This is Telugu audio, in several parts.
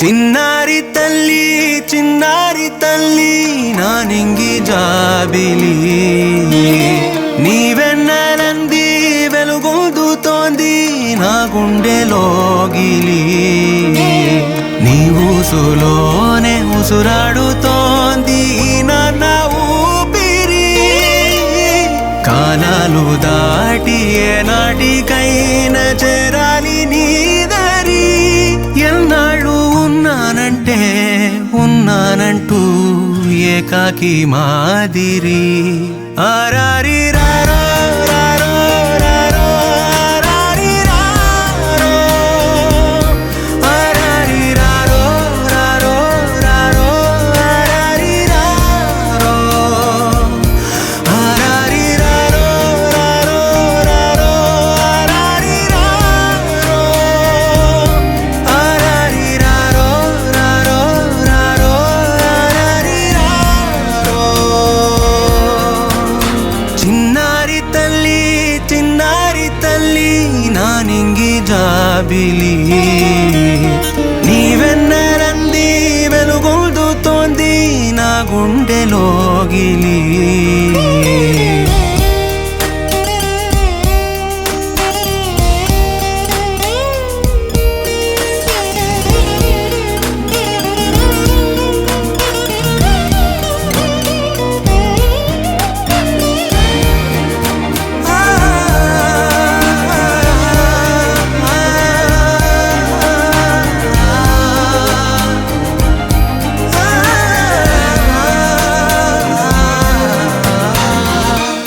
చిన్నారి తల్లి నా నింగి జాబిలి నీవెన్నెలంది వెలుగొందుతోంది నా గుండెలోగిలి నీ ఊసులోనే ఉసురాడుతోంది నాన్న ఊపిరి కాలాలు దాటి ఏనాటికైనా చేరాలి నీ దరి ఎన్నాళ్ళు ఉన్నానంటూ ఏకాకి మాదిరి ఆరారి రారో రారో రారో ఆరారి రారో ఆరారి రారో రారో రారో ఆరారి రారో ఆరారి రారో రారో రారో ఆరారి రారో ఆరారి రారో రారో రారో ఆరారి రారో చిన్నారి తల్లి నా నింగి జాబిలి నీవెన్నెలంది వెలుగొందుతోంది నా గుండెలోగిలి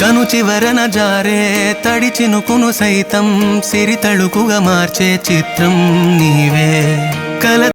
కను చివరన జారే తడి చినుకును సైతం సిరి తళుకుగా మార్చే చిత్రం నీవే కల